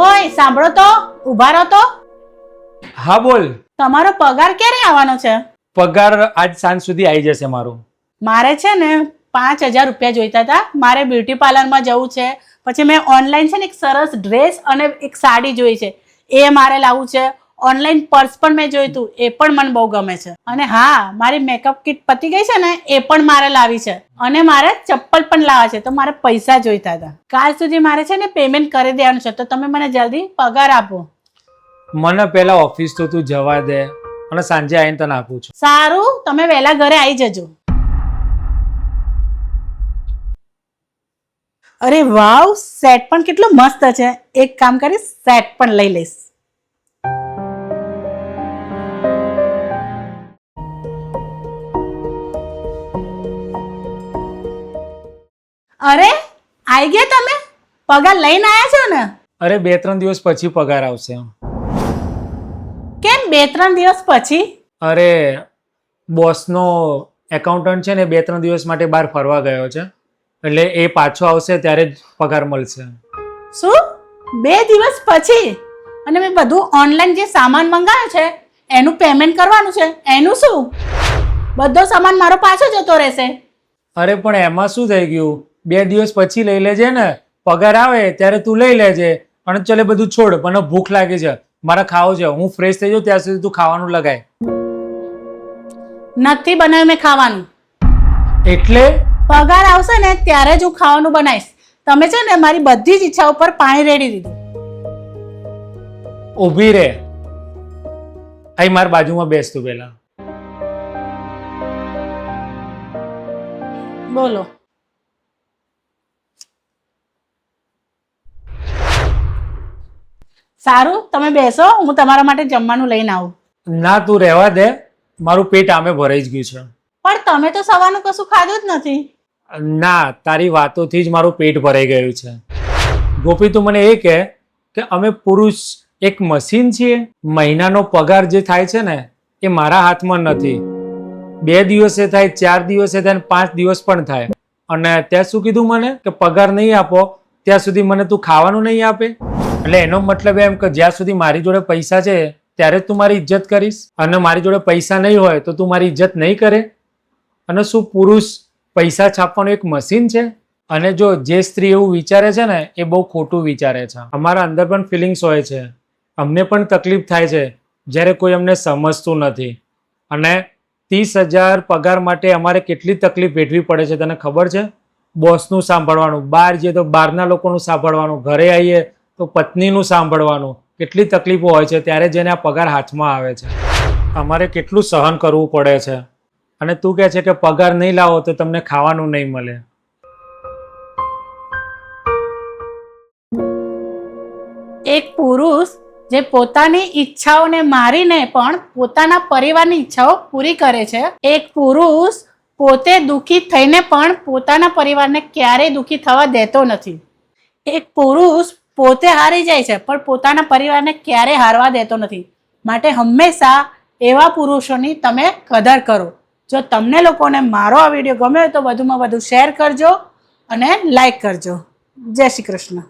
ઓય સાંભળો તો, ઊભા રહો તો. હા બોલ. તમારો પગાર ક્યારે આવવાનો છે? પગાર આજ સાંજ સુધી આવી જશે મારો. મારે છે ને 5,000 રૂપિયા જોઈતા હતા. મારે બ્યુટી પાર્લરમાં જવું છે. પછી મેં ઓનલાઈન છે ને એક સરસ ડ્રેસ અને એક સાડી જોઈ છે, એ મારે લાવવું છે. ઓનલાઈન પર્સ પણ મેં જોયું હતું, એ પણ મને બહુ ગમે છે. અને હા, મારી મેકઅપ કિટ પતી ગઈ છે ને, એ પણ મારે લાવી છે. અને મારે ચપ્પલ પણ લાવવા છે, તો મારે પૈસા જોઈતા હતા. કાલ સુધી મારે છે ને પેમેન્ટ કરી દેવાનું છે, તો તમે મને જલ્દી પગાર આપો. મને પેલા ઓફિસ તો તું જવા દે, અને સાંજે આવીને તને આપું છું. સારું, તમે વહેલા ઘરે આવી જજો. અરે વાવ, સેટ પણ કેટલું મસ્ત છે. એક કામ કરીશ, સેટ પણ લઈ લઈશ. અરે, આવી ગયા તમે? પગાર લઈને આવ્યા છો ને? અરે 2-3 દિવસ પછી પગાર આવશે. કેમ 2-3 દિવસ પછી? અરે બોસનો એકાઉન્ટન્ટ છે ને 2-3 દિવસ માટે બહાર ફરવા ગયો છે, એટલે એ પાછો આવશે ત્યારે જ પગાર મળશે. શું? 2 દિવસ પછી? અને મેં બધું ઓનલાઈન જે સામાન મંગાવ્યો છે એનું પેમેન્ટ કરવાનું છે, એનું શું? બધો સામાન મારો પાછો જતો રહેશે. અરે પણ એમાં શું થઈ ગયું? 2 દિવસ પછી લઈ લેજે ને, પગાર આવે ત્યારે તું લઈ લેજે. અને ચલે બધું છોડ, મને ભૂખ લાગી છે, મારે ખાવું છે. હું ફ્રેશ થઈ જાઉં ત્યાં સુધી તું ખાવાનું લગાય. નથી બનાવ્યું મેં ખાવાનું. એટલે પગાર આવશે ને ત્યારે જ હું ખાવાનું બનાવીશ. તમે છે ને મારી બધી જ ઈચ્છા ઉપર પાણી રેડી દીધું. ઊભી રે, અહીં મારી બાજુમાં બેસ તું પેલા. બોલો. સારું, તમે બેસો, હું તમારા માટે જમવાનું લઈને આવું. ના, તું રહેવા દે, મારું પેટ આમે ભરાઈ જ ગયું છે. પણ તમે તો સવારનું કશું ખાધું જ નથી. ના, તારી વાતોથી જ મારું પેટ ભરાઈ ગયું છે. ગોપી, તું મને એ કહે કે અમે પુરુષ એક મશીન છીએ? મહિનાનો પગાર જે થાય છે ને એ મારા હાથમાં નથી. 2 દિવસે થાય, 4 દિવસે થાય, 5 દિવસ પણ થાય. અને ત્યાં શું કીધું મને કે પગાર નહીં આપો ત્યાં સુધી મને તું ખાવાનું નહીં આપે? એટલે એનો મતલબ એમ કે જ્યાં સુધી મારી જોડે પૈસા છે ત્યારે જ તું મારી ઇજ્જત કરીશ, અને મારી જોડે પૈસા નહીં હોય તો તું મારી ઇજ્જત નહીં કરે? અને શું પુરુષ પૈસા છાપવાનું એક મશીન છે? અને જો જે સ્ત્રી એવું વિચારે છે ને એ બહુ ખોટું વિચારે છે. અમારા અંદર પણ ફિલિંગ્સ હોય છે, અમને પણ તકલીફ થાય છે જ્યારે કોઈ અમને સમજતું નથી. અને 30,000 પગાર માટે અમારે કેટલી તકલીફ વેઠવી પડે છે તને ખબર છે? બોસનું સાંભળવાનું, બહાર જઈએ તો બહારના લોકોનું સાંભળવાનું, ઘરે આવીએ તો પત્નીનું સાંભળવાનું, કેટલી તકલીફો હોય છે ત્યારે જેને આ પગાર હાથમાં આવે છે. અમારે કેટલું સહન કરવું પડે છે. અને તું કહે છે કે પગાર નહીં લાવો તો તમને ખાવાનું નહીં મળે. એક પુરુષ જે પોતાની ઈચ્છાઓને મારીને પણ પોતાના પરિવારની ઈચ્છાઓ પૂરી કરે છે, એક પુરુષ પોતે દુઃખી થઈને પણ પોતાના પરિવારને ક્યારેય દુઃખી થવા દેતો નથી. એક પુરુષ પોતે હારી જાય છે પણ પોતાના પરિવારને ક્યારેય હારવા દેતો નથી. માટે હંમેશા એવા પુરુષોની તમે કદર કરો. જો તમને લોકોને મારો આ વિડીયો ગમ્યો તો વધુમાં વધુ શેર કરજો અને લાઈક કરજો. જય શ્રી કૃષ્ણ.